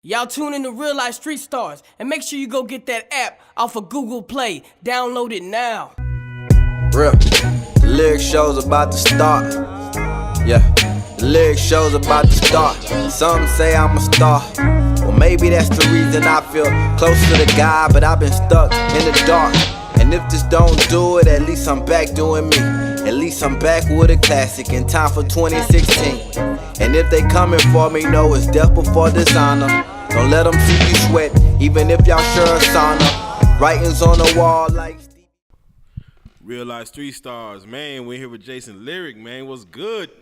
Y'all tune in to Real Life Street Stars and make sure you go get that app off of Google Play. Download it now. Real. The lyric show's about to start. Yeah. The lyric show's about to start. Some say I'm a star. Well, maybe that's the reason I feel close to the God, but I've been stuck in the dark. And if this don't do it, at least I'm back doing me. At least I'm back with a classic in time for 2016. And if they coming for me, know it's death before dishonor. Don't let them see you sweat, even if y'all sure a sauna. Writings on the wall like Real Life Street Stars, man. We're here with Jayson Lyric, man. What's good?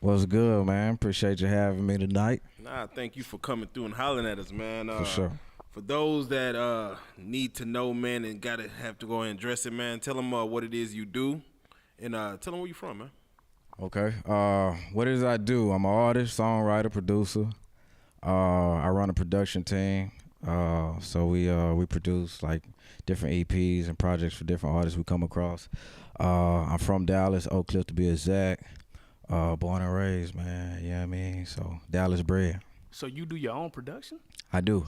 What's good, man? Appreciate you having me tonight. Nah, thank you for coming through and hollering at us, man. For sure. For those that need to know, man, and have to go ahead and dress it, man, tell them what it is you do, and tell them where you from, man. Okay. What is it I do? I'm an artist, songwriter, producer. I run a production team. So we produce like different EPs and projects for different artists we come across. I'm from Dallas, Oak Cliff to be exact. Born and raised, man. You know what I mean? So Dallas bred. So you do your own production? I do.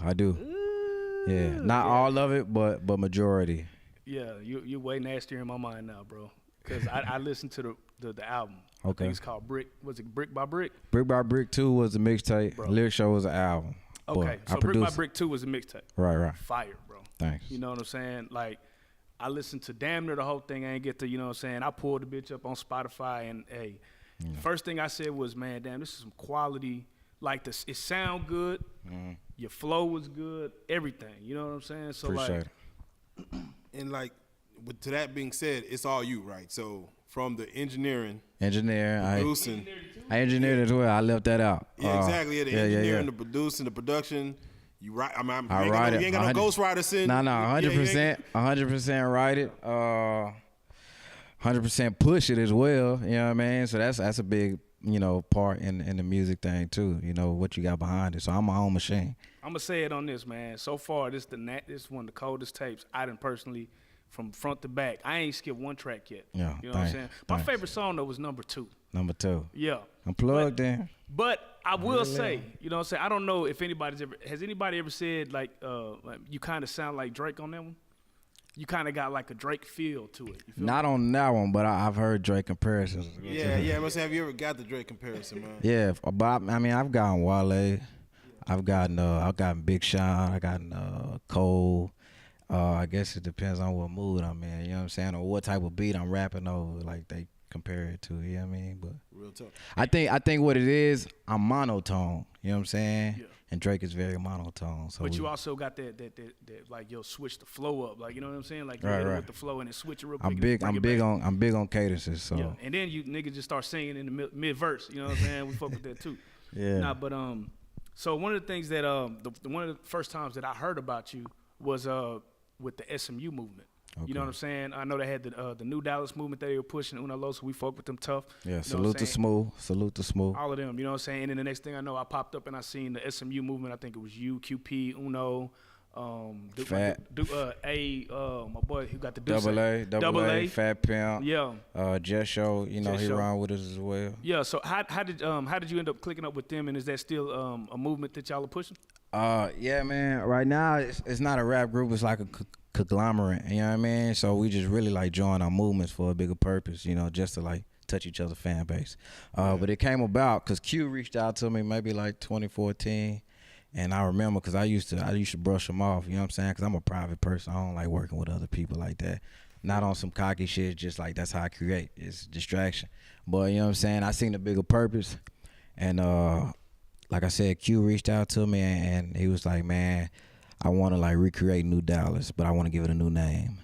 Yeah, not all of it, but majority. Yeah, you're way nastier in my mind now, bro. Cause I listened to the album. Okay. I think it's called Brick. Was it Brick by Brick? Brick by Brick 2 was the mixtape. Bro. Lyric Show was an album. Okay, so Brick by Brick 2 was a mixtape. Right. Fire, bro. Thanks. You know what I'm saying? Like, I listened to damn near the whole thing. I ain't get to, you know what I'm saying? I pulled the bitch up on Spotify, and hey, first thing I said was, man, damn, this is some quality. Like, it sound good. Mm-hmm. Your flow was good. Everything. You know what I'm saying? So Appreciate it. And like, to that being said, it's all you, right? So from the engineering, producing. I engineered yeah. as well. I left that out. Yeah, exactly. Yeah, the engineering, yeah. the producing, the production. You write. I mean, I write it. You ain't got no ghostwriter sitting. No, 100%. 100% write it. 100% push it as well. You know what I mean? So that's a big, part in the music thing too. You know what you got behind it. So I'm my own machine. I'm gonna say it on this, man. So far, this one of the coldest tapes I done personally, from front to back. I ain't skipped one track yet. Yeah, you know what I'm saying. My favorite song though was number 2. Number 2. Yeah, I'm plugged in. But I will say, you know what I'm saying. I don't know if has anybody ever said like you kind of sound like Drake on that one. You kind of got like a Drake feel to it. You feel Not me? on that one, but I've heard Drake comparisons. Yeah. I must say, have you ever got the Drake comparison, man? Yeah, but I mean, I've gotten Wale. I've gotten Big Sean. I gotten Cole. I guess it depends on what mood I'm in. You know what I'm saying, or what type of beat I'm rapping over. Like they compare it to. You know what I mean? But Real tough. I think what it is, I'm monotone. You know what I'm saying? Yeah. And Drake is very monotone. So But you also got that like you'll switch the flow up, like you know what I'm saying, like you Right, hit it right. with the flow and then switch it real I'm quick. big on cadences. So Yeah, and then you niggas just start singing in the mid verse. You know what I'm saying? We fuck with that too. yeah. Nah, but so one of the things that one of the first times that I heard about you was with the SMU movement. You know what I'm saying? I know they had the New Dallas movement that they were pushing, Una Los, so we fuck with them tough. Yeah, you know salute to Smooth. All of them, you know what I'm saying? And then the next thing I know, I popped up and I seen the SMU movement. I think it was you, QP, Uno, Fat. my boy who got the Double A, Fat Pimp. Yeah. Just Show, he Show. run with us as well. Yeah, so how did you end up clicking up with them, and is that still a movement that y'all are pushing? Yeah, man. Right now, it's not a rap group. It's like a conglomerate. You know what I mean? So we just really like join our movements for a bigger purpose. Just to like touch each other's fan base. But it came about because Q reached out to me maybe like 2014, and I remember because I used to brush them off. You know what I'm saying? Because I'm a private person. I don't like working with other people like that. Not on some cocky shit. Just like that's how I create. It's distraction. But you know what I'm saying? I seen the bigger purpose, and like I said, Q reached out to me and he was like, man, I want to like recreate New Dallas, but I want to give it a new name.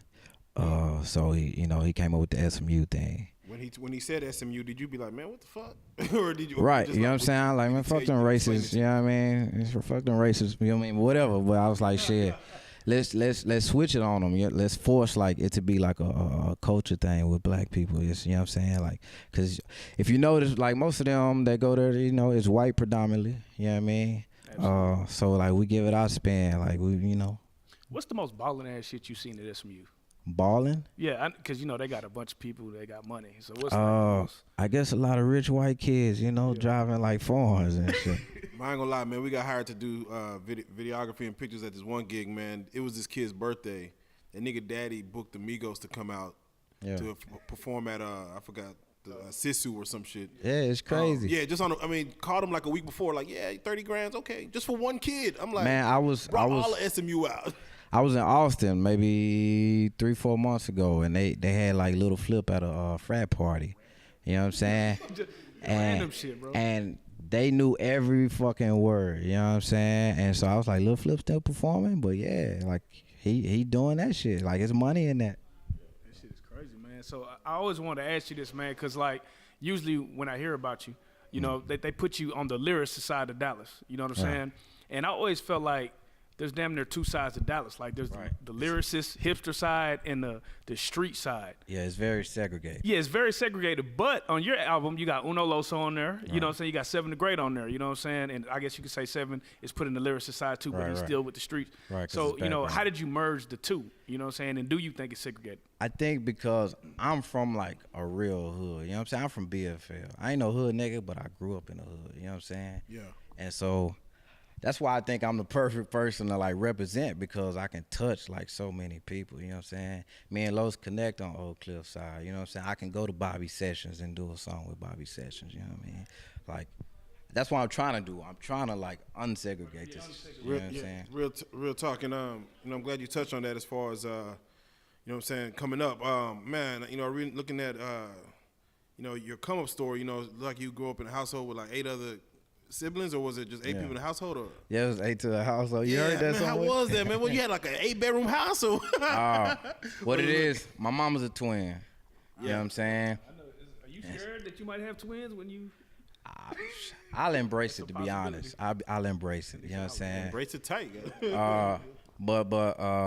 So he came up with the SMU thing. When he said SMU, did you be like, man, what the fuck? Or did you? Right, you know what I'm saying? Like, man, fuck them racists. You know what I mean? It's for fuck them racists. You know what I mean? Whatever. But I was like, shit. Let's switch it on them. Yeah, let's force like it to be like a culture thing with black people. You know what I'm saying? Like, cause if you notice, like most of them that go there, it's white predominantly. You know what I mean? So like we give it our spin. Like we. What's the most ballin' ass shit you seen at SMU? Balling? Yeah, because they got a bunch of people. They got money. So what's like the most? I guess a lot of rich white kids, driving like foreigns and shit. I ain't gonna lie, man. We got hired to do videography and pictures at this one gig, man. It was this kid's birthday. That nigga daddy booked the Migos to come out to perform at I forgot the Sisu or some shit. Yeah, it's crazy. Yeah, just called him like a week before, like 30 grand, okay, just for one kid. I'm like, Man, I was all of SMU out. I was in Austin maybe 3-4 months ago, and they had like little flip at a frat party. You know what I'm saying? Random shit, bro. And they knew every fucking word. You know what I'm saying? And so I was like, Lil Flip still performing, but yeah, like he doing that shit. Like, it's money in that. That shit is crazy, man. So I always wanted to ask you this, man, because like usually when I hear about you, they put you on the lyricist side of Dallas. You know what I'm saying? And I always felt like there's damn near two sides of Dallas. Like there's the lyricist, hipster side and the street side. Yeah, it's very segregated. Yeah, it's very segregated. But on your album, you got Uno Loso on there. You know what I'm saying? You got 7 the Great on there. You know what I'm saying? And I guess you could say 7 is put in the lyricist side too, but he's still with the streets. Right, so, how did you merge the two? You know what I'm saying? And do you think it's segregated? I think because I'm from like a real hood. You know what I'm saying? I'm from BFL. I ain't no hood nigga, but I grew up in the hood. You know what I'm saying? Yeah. And so that's why I think I'm the perfect person to like represent, because I can touch like so many people, you know what I'm saying? Me and Los connect on Old Cliffside, you know what I'm saying? I can go to Bobby Sessions and do a song with Bobby Sessions, you know what I mean? Like, that's what I'm trying to do. I'm trying to like unsegregate this, you know what I'm saying? Real talk, and I'm glad you touched on that as far as you know what I'm saying, coming up. Man, looking at your come up story, like you grew up in a household with like 8 other siblings, or was it just 8 people in the household? Or? Yeah, it was 8 to the household. You heard that man, song? how was that, man? Well, you had like an 8-bedroom house, or what it is, my mom was a twin. You know what I'm saying? Are you scared that you might have twins when you? I'll embrace it, to be honest. I'll embrace it. You know what I'm saying? Embrace it tight. But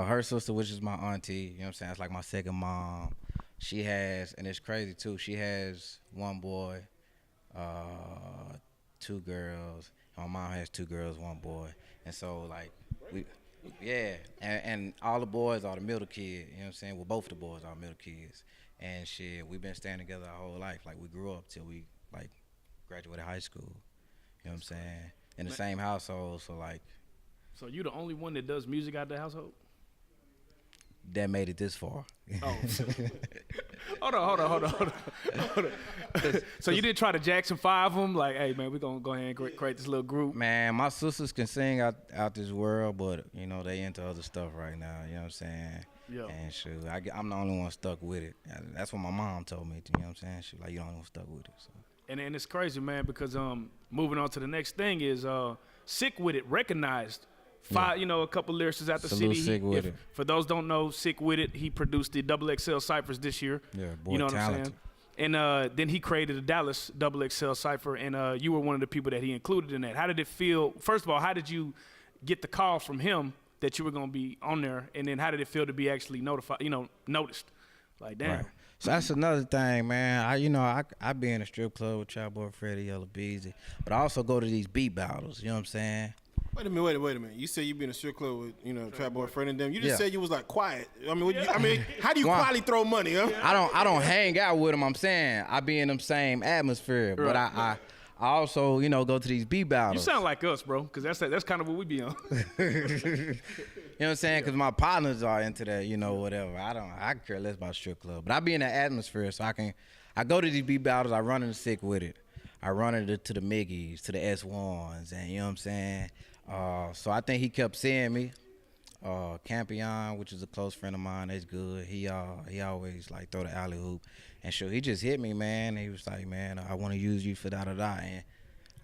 her sister, which is my auntie, you know what I'm saying? It's like my second mom. She has, and it's crazy too, she has 1 boy, 2 girls. My mom has 2 girls, 1 boy. And so like and all the boys are the middle kid, you know what I'm saying? Well, both the boys are middle kids. And shit, we've been staying together our whole life. Like, we grew up till we like graduated high school. You know what I'm saying? In the same household, so like. So you the only one that does music out the household? That made it this far. Oh. Hold on. So you didn't try to Jackson 5 them? Like, hey, man, we're going to go ahead and create this little group? Man, my sisters can sing out this world, but, they into other stuff right now. You know what I'm saying? Yeah. And shoot, I'm the only one stuck with it. That's what my mom told me. You know what I'm saying? She like, you the only one stuck with it. So. And it's crazy, man, because moving on to the next thing is Sick With It recognized a couple lyricists out the Salute city. Sick With It. For those don't know, Sick With It, he produced the XXL Cyphers this year. Yeah, boy, you know what talented. I'm saying? And then he created a Dallas XXL Cypher, and you were one of the people that he included in that. How did it feel? First of all, how did you get the call from him that you were going to be on there? And then how did it feel to be actually noticed? Like, damn. Right. So that's another thing, man. I be in a strip club with Chop Boy Freddy, Yellow Beezy, but I also go to these beat battles. You know what I'm saying? Wait a minute. You said you be in a strip club with Trap Boy Fred and them. You just said you was like quiet. I mean, how do you quietly throw money? Huh? I don't hang out with them. I'm saying I be in them same atmosphere, but I also go to these beat battles. You sound like us, bro, because that's kind of what we be on. You know what I'm saying? Because my partners are into that, whatever. I care less about strip club, but I be in that atmosphere, so I go to these beat battles. I run into Sick With It. I run into to the Miggies, to the S1s, and you know what I'm saying. So I think he kept seeing me. Campion, which is a close friend of mine, that's good. He always like throw the alley hoop, and sure, he just hit me, man. He was like, man, I want to use you for da-da-da, and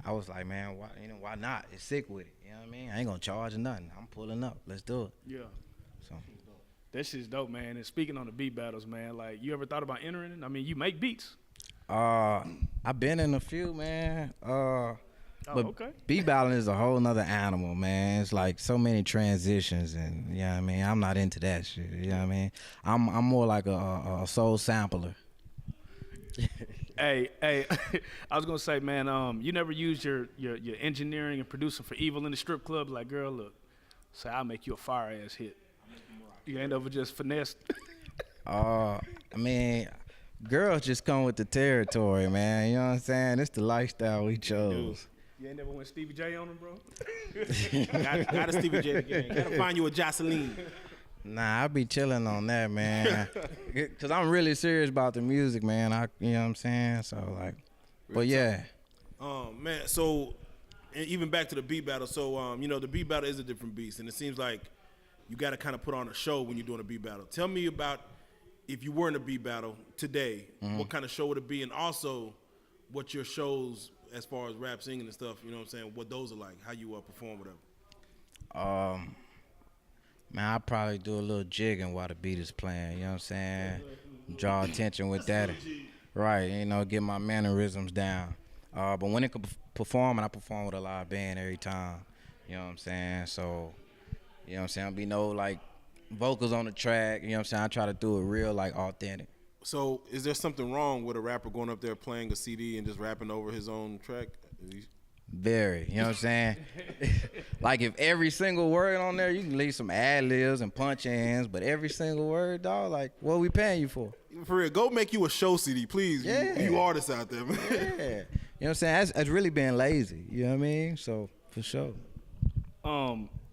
I was like, man, why not? It's Sick With It, you know what I mean? I ain't gonna charge nothing. I'm pulling up. Let's do it. Yeah. So that shit's dope, man. And speaking on the beat battles, man, like, you ever thought about entering it? I mean, you make beats. I've been in a few, man. But okay. beat battling is a whole nother animal, man. It's like so many transitions, and you know what I mean. I'm not into that shit. You know what I mean. I'm more like a soul sampler. Hey, I was gonna say, man, you never used your engineering and producing for evil in the strip club. Like, girl, look, say I'll make you a fire ass hit. You ain't ever just finessed. I mean, girls just come with the territory, man. You know what I'm saying? It's the lifestyle we chose. You ain't never went Stevie J on him, bro? Got a Stevie J again. Got to find you a Jocelyn. Nah, I be chilling on that, man. Cause I'm really serious about the music, man. You know what I'm saying? So like, but yeah. Man, so and even back to the beat battle. So you know, the beat battle is a different beast, and it seems like you got to kind of put on a show when you're doing a beat battle. Tell me about if you were in a beat battle today, what kind of show would it be, and also what your shows as far as rap singing and stuff, you know what I'm saying, what those are like, how you perform with them. Man, I probably do a little jigging while the beat is playing, you know what I'm saying? Draw attention with that. Right, you know, get my mannerisms down. But when it could perform, and I perform with a live band every time, you know what I'm saying? So, you know what I'm saying? There'll be no, like, vocals on the track, you know what I'm saying? I try to do it real, like, authentic. So is there something wrong with a rapper going up there playing a CD and just rapping over his own track? Very, you know what I'm saying? Like if every single word on there, you can leave some ad-libs and punch-ins, but every single word, dog, like, what are we paying you for? For real, go make you a show CD, please. Yeah. You artists out there, man. Yeah. You know what I'm saying? That's really being lazy, you know what I mean? So, for sure.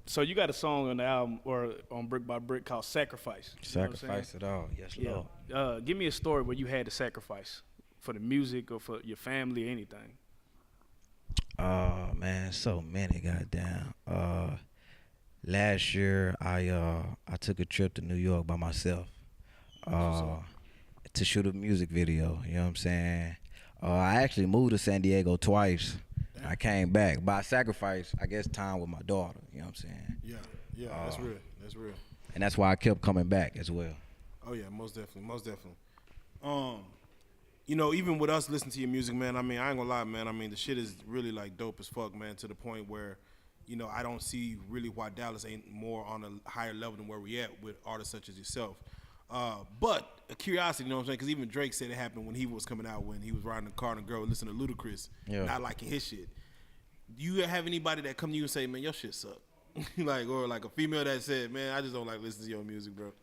So you got a song on the album or on Brick by Brick called Sacrifice. Sacrifice it all, yes, Lord. Give me a story where you had to sacrifice for the music or for your family or anything. Oh man, so many, goddamn. Last year I took a trip to New York by myself to shoot a music video, you know what I'm saying? I actually moved to San Diego twice. I came back, but I sacrificed, I guess, time with my daughter, you know what I'm saying? Yeah, that's real. And that's why I kept coming back as well. Oh yeah, most definitely. You know, even with us listening to your music, man, I mean, I ain't gonna lie, man, I mean, the shit is really like dope as fuck, man, to the point where, you know, I don't see really why Dallas ain't more on a higher level than where we at with artists such as yourself. But a curiosity, you know what I'm saying? Because even Drake said it happened when he was coming out, when he was riding the car and a girl would listen to Ludacris, not liking his shit. Do you have anybody that come to you and say, man, your shit suck? Like, or like a female that said, man, I just don't like listening to your music, bro.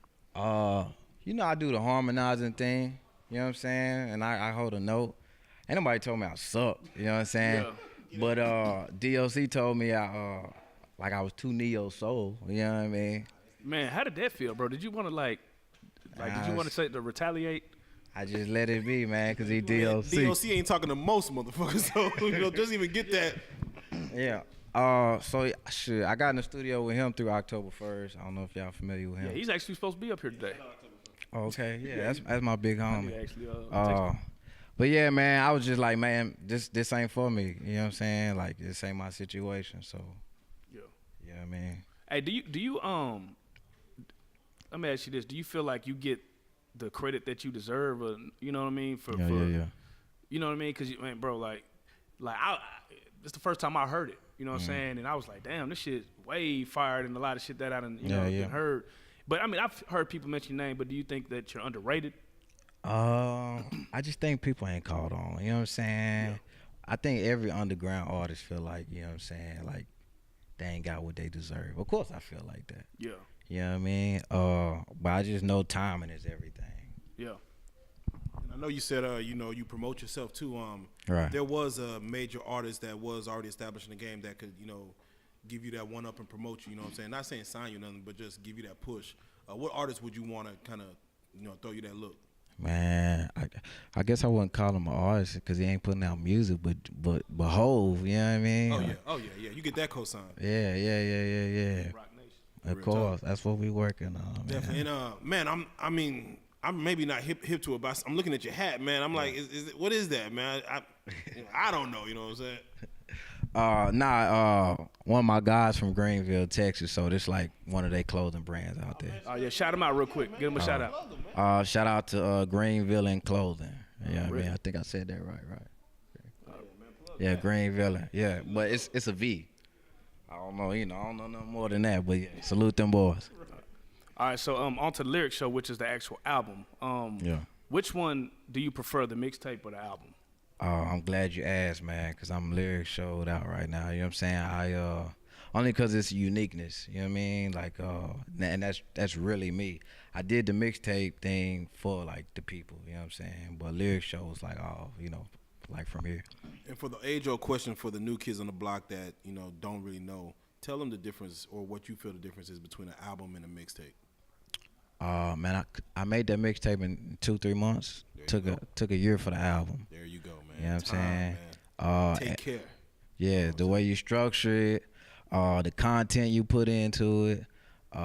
You know, I do the harmonizing thing, you know what I'm saying? And I hold a note. Ain't nobody told me I suck, you know what I'm saying? Yeah. But DOC told me I was too neo soul, you know what I mean? Man, how did that feel, bro? Did you want to did you want to say to retaliate? I just let it be, man, because he DOC. DOC ain't talking to most motherfuckers, so, you know, just even get that. Yeah. So shit, I got in the studio with him through October 1st. I don't know if y'all familiar with him. Yeah, he's actually supposed to be up here today. Oh, okay, yeah, that's my big homie. Actually, but yeah, man, I was just like, man, this ain't for me. You know what I'm saying? Like, this ain't my situation. So, yeah, you know what I mean. Hey, do you let me ask you this: do you feel like you get the credit that you deserve, or you know what I mean? Yeah. You know what I mean? Because man, bro, like it's the first time I heard it. You know what I'm saying? And I was like, damn, this shit's way fired and a lot of shit that I done, heard. But I mean, I've heard people mention your name, but do you think that you're underrated? I just think people ain't called on. You know what I'm saying? Yeah. I think every underground artist feel like, you know what I'm saying, like they ain't got what they deserve. Of course I feel like that. Yeah. You know what I mean? But I just know timing is everything. Yeah. And I know you said, you know, you promote yourself too. Right. There was a major artist that was already established in the game that could, you know, give you that one up and promote you. You know what I'm saying? Not saying sign you nothing, but just give you that push. What artist would you want to kind of, you know, throw you that look? Man, I guess I wouldn't call him an artist because he ain't putting out music, but Hove, you know what I mean? Oh yeah. You get that cosign. Yeah. Rock Nation. Of course, that's what we working on. Definitely. Man. And I'm maybe not hip to it, but I'm looking at your hat, man. I'm like, what is that, man? I don't know. You know what I'm saying? One of my guys from Greenville, Texas, so this like one of their clothing brands out there. Oh yeah, shout them out real quick. Give them a shout out. Shout out to Greenville and Clothing. Yeah, I mean, I think I said that right. Yeah, Greenville. Yeah, but it's a V. I don't know, I don't know nothing more than that, but yeah, salute them boys. All right, so on to the lyric show, which is the actual album. Which one do you prefer, the mixtape or the album? I'm glad you asked, man, because I'm lyric showed out right now. You know what I'm saying? only because it's uniqueness. You know what I mean? Like, and that's really me. I did the mixtape thing for like the people. You know what I'm saying? But lyric shows like, like from here. And for the age-old question for the new kids on the block that don't really know, tell them the difference or what you feel the difference is between an album and a mixtape. Man, I made that mixtape in 2-3 months. Took a year for the album. There you go, man. You know what I'm saying? Man. Take care. Yeah, the way you structure it, the content you put into it. You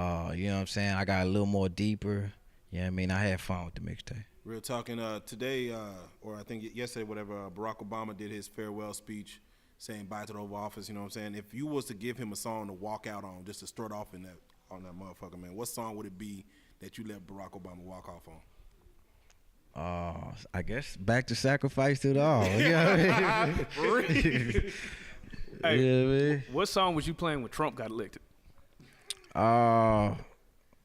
know what I'm saying? I got a little more deeper. You know what I mean? I had fun with the mixtape. Real talking. Today, or I think yesterday, whatever, Barack Obama did his farewell speech, saying bye to the Oval Office. You know what I'm saying? If you was to give him a song to walk out on, just to start off on that motherfucker, man, what song would it be that you let Barack Obama walk off on? I guess Back to Sacrifice to the All. You know what I mean? Hey, you know what I mean? What song was you playing when Trump got elected?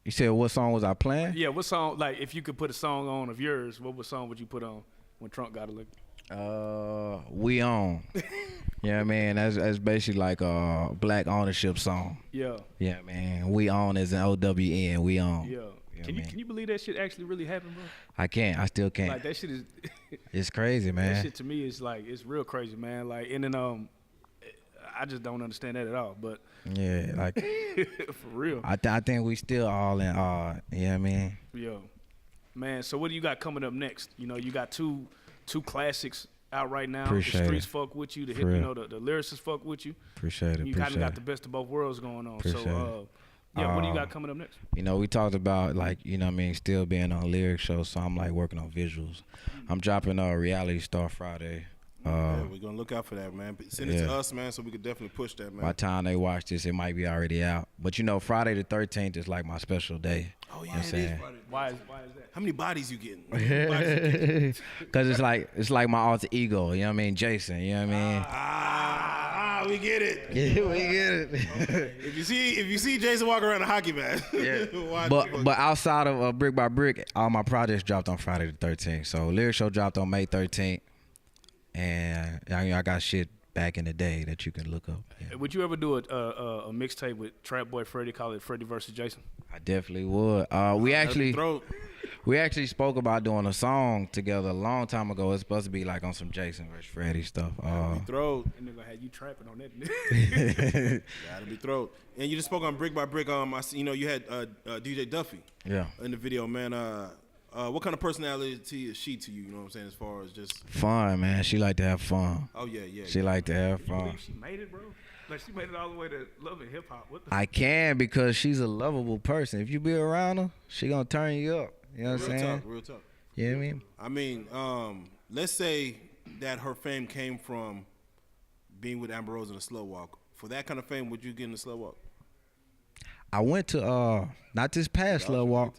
You said what song was I playing? Yeah, what song? Like, if you could put a song on of yours, what song would you put on when Trump got elected? We On. You know what I mean? That's basically like a black ownership song. Yeah. Yeah, man. We On as an OWN. We On. Yeah. Can you believe that shit actually really happened, bro? I can't. I still can't. Like, that shit is. It's crazy, man. That shit to me is like, it's real crazy, man. Like, and then I just don't understand that at all. But yeah, like for real. I think we still all in awe. You know what I mean? Yeah, man. So what do you got coming up next? You got two classics out right now. Appreciate the streets it. fuck with you. The For real. the lyricists fuck with you. Appreciate it. You kind of got the best of both worlds going on. Appreciate So yeah, what do you got coming up next? We talked about like, you know what I mean, still being on lyric shows, so I'm like working on visuals. I'm dropping a Reality Star Friday. Yeah, we're gonna look out for that, man. Send it to us, man, so we could definitely push that, man. By the time they watch this, it might be already out. But Friday the 13th is like my special day. Oh yeah, you know it is Friday. Why is that? How many bodies you getting? Cause it's like my alter ego. You know what I mean? Jayson. You know what I mean? We get it. Yeah, we get it. If you see Jayson walking around a hockey mask, Yeah. watch But outside of Brick by Brick, all my projects dropped on Friday the 13th. So Lyric Show dropped on May 13th, and I got shit back in the day that you can look up. Yeah. Would you ever do a mixtape with Trap Boy Freddie, call it Freddie versus Jayson? I definitely would. We actually spoke about doing a song together a long time ago. It's supposed to be like on some Jayson versus Freddie stuff. And they're gonna have you trapping on that. Gotta be thrown. And you just spoke on Brick by Brick. I see, you had DJ Duffy. Yeah. In the video, man. What kind of personality is she to you? You know what I'm saying, as far as just Fun, man. She like to have fun. Oh yeah. She like to have You fun. believe she made it, bro? Like, she made it all the way to loving hip hop. What the? I can, because she's a lovable person. If you be around her, she gonna turn you up. You know what I'm saying? Real talk. You know what I mean? I mean, let's say that her fame came from being with Amber Rose in a slow walk. For that kind of fame, would you get in a slow walk? I went to not this past slow walk,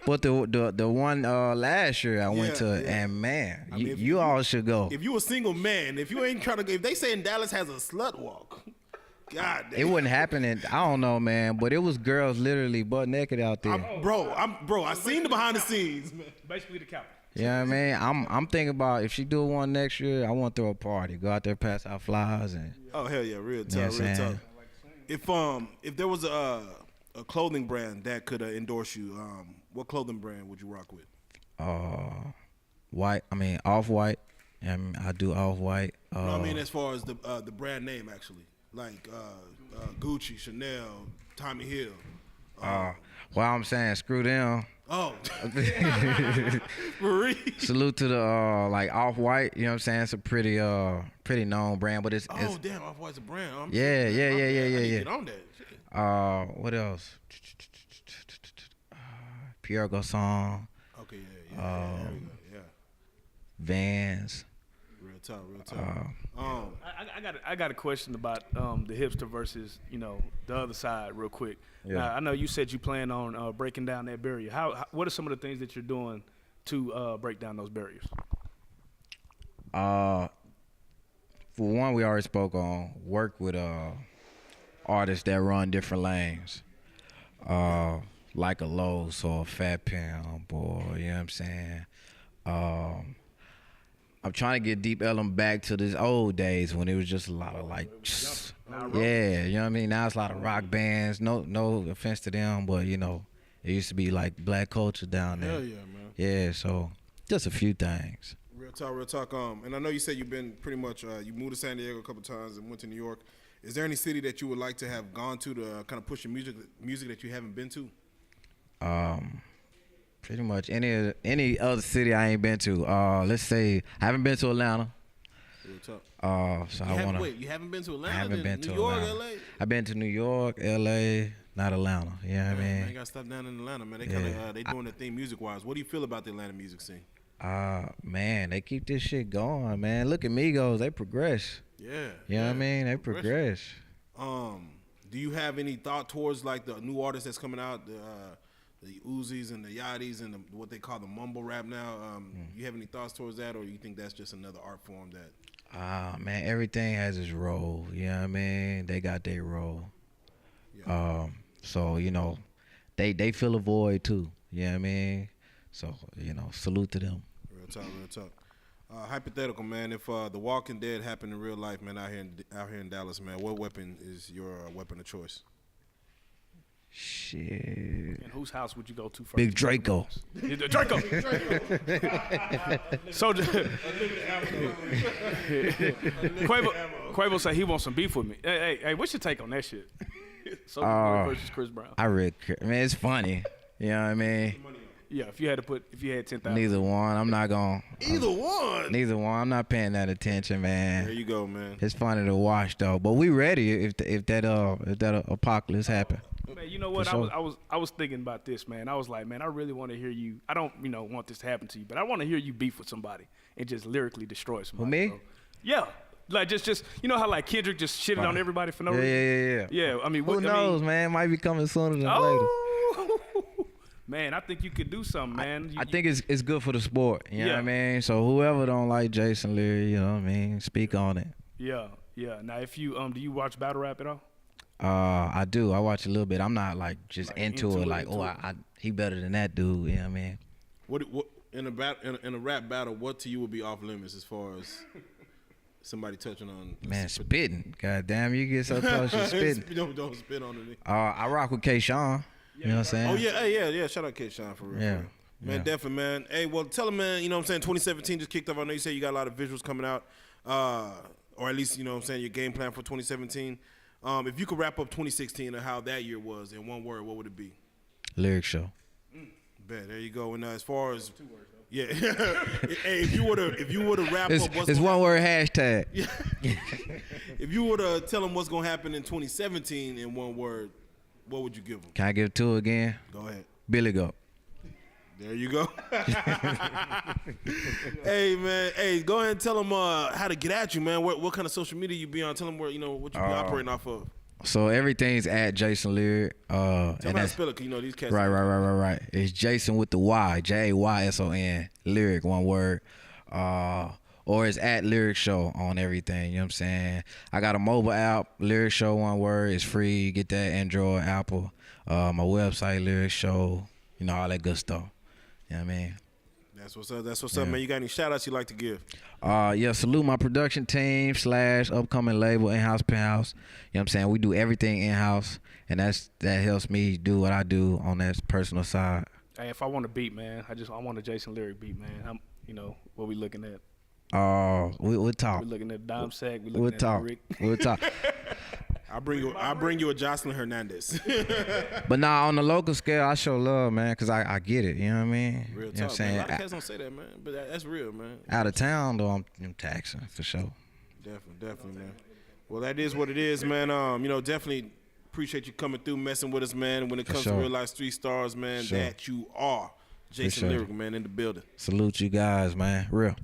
but the one last year I went to, and man, I mean, you all should go. If you a single man, if you ain't trying to, if they say in Dallas has a slut walk, God damn. It wouldn't happen, I don't know, man, but it was girls literally butt naked out there. I seen the behind the scenes, man. Basically the cap. You know what I mean? I'm thinking about, if she do one next year, I want to throw a party, go out there, pass out flyers, and Oh hell yeah, real You know talk, what I'm real saying? talk. If there was a clothing brand that could endorse you, what clothing brand would you rock with? Off-White. I do Off-White. No, I mean as far as the brand name actually, like Gucci, Chanel, Tommy Hill. Well, I'm saying, screw them. Oh, Marie. Salute to the like Off-White. You know what I'm saying? It's a pretty known brand, but it's Damn, Off-White's a brand. Yeah. Get on that. Shit. What else? Pierre Garçon. Okay, yeah. There we go. Yeah. Vans. Real talk. I got a question about the hipster versus the other side real quick. Yeah. Now, I know you said you plan on breaking down that barrier. What are some of the things that you're doing to break down those barriers? For one, we already spoke on work with artists that run different lanes, like a Lowe's or a Fat Pimp, or you know what I'm saying. I'm trying to get Deep Ellum back to this old days when it was just a lot of like, yeah, you know what I mean? Now it's a lot of rock bands. No offense to them, but you know, it used to be like black culture down there. Hell yeah, man. Yeah, so just a few things. Real talk. And I know you said you've been pretty much, you moved to San Diego a couple times and went to New York. Is there any city that you would like to have gone to kind of push your music that you haven't been to? Pretty much any other city I ain't been to. Let's say I haven't been to Atlanta. Real talk. So I wanna. Wait, you haven't been to Atlanta? I haven't been to New York, Atlanta. LA? I've been to New York, LA, not Atlanta. You know what I mean? Man, you gotta stop down in Atlanta, man. They kind of they doing their thing music wise. What do you feel about the Atlanta music scene? Man, they keep this shit going, man. Look at Migos, they progress. Yeah. You know what I mean? They progress. Do you have any thought towards like the new artists that's coming out, the Uzis and the Yachties and what they call the mumble rap now? You have any thoughts towards that, or you think that's just another art form that? Man, everything has its role. You know what I mean? They got their role. Yeah. So you know, they fill a void too. You know what I mean? So you know, salute to them. Real talk. Hypothetical, man. If The Walking Dead happened in real life, man, out here in Dallas, man, what weapon is your weapon of choice? Shit. And whose house would you go to first? Big Draco. Draco. So Quavo said he wants some beef with me. Hey, what's your take on that shit? So versus Chris Brown. I it's funny. You know what I mean? Yeah, if you had 10,000. Neither one. I'm not gonna. Either one. Neither one. I'm not paying that attention, man. There you go, man. It's funny to watch though, but we ready if that apocalypse happen. Man, you know what? Sure. I was thinking about this, man. I was like, man, I really want to hear you. I don't, want this to happen to you, but I want to hear you beef with somebody and just lyrically destroy somebody. With me? Bro. Yeah. Like just you know how like Kendrick just shitted on everybody for no reason. Yeah. I mean, who knows, man? Might be coming sooner than later. Man, I think you could do something, man. I think it's good for the sport. You know what I mean? So whoever don't like Jayson Leary, you know what I mean? Speak on it. Yeah. Now, if you do you watch battle rap at all? I do. I watch a little bit. I'm not like just into it. Like, he better than that dude. You know what I mean? What in a rap battle? What to you would be off limits as far as somebody touching on? Man, spitting. God damn, you get so close, you spitting. don't spit on it. I rock with K-Sean. You know what I'm saying? Oh yeah. Shout out K-Sean for real. Yeah. Man, definitely, man. Hey, well, tell him, man. You know what I'm saying? 2017 just kicked off. I know you say you got a lot of visuals coming out, or at least you know what I'm saying your game plan for 2017. If you could wrap up 2016 and how that year was in one word, what would it be? Lyric show. Bet. There you go. And as far as 2 words, though. Yeah. Hey, if you were to wrap up, it's one word hashtag. Yeah. If you were to tell them what's gonna happen in 2017 in one word, what would you give them? Can I give it to again? Go ahead. Billy Goat. There you go. Hey man, go ahead and tell them how to get at you, man. What kind of social media you be on? Tell them where what you be operating off of. So everything's at Jayson Lyric. Tell them how to spell it, 'cause these cats. Right. It's Jayson with the Y, Jayson, Lyric, one word. Or it's at Lyric Show on everything. You know what I'm saying? I got a mobile app, Lyric Show, one word. It's free. You get that Android, Apple. My website, Lyric Show. All that good stuff. You know what I mean? That's what's up, man. You got any shout outs you like to give? Salute my production team / upcoming label, In-House Penthouse. You know what I'm saying? We do everything in-house, and that helps me do what I do on that personal side. Hey, if I want a beat, man, I want a Jayson Lyric beat, man. What we looking at? We'll talk. We're looking at Dom Sack. We'll talk. We'll talk. I'll bring you a Jocelyn Hernandez. But nah, on the local scale, I show love, man, because I get it. You know what I mean? Real you talk, know what I'm saying? Man. A lot of cats don't say that, man. But that's real, man. Out of town, though, I'm taxing for sure. Definitely, man. Well, that is what it is, man. Definitely appreciate you coming through, messing with us, man. When it comes to Reallyfe Street Stars, man, that you are. Jayson Lyric, man, in the building. Salute you guys, man. Real.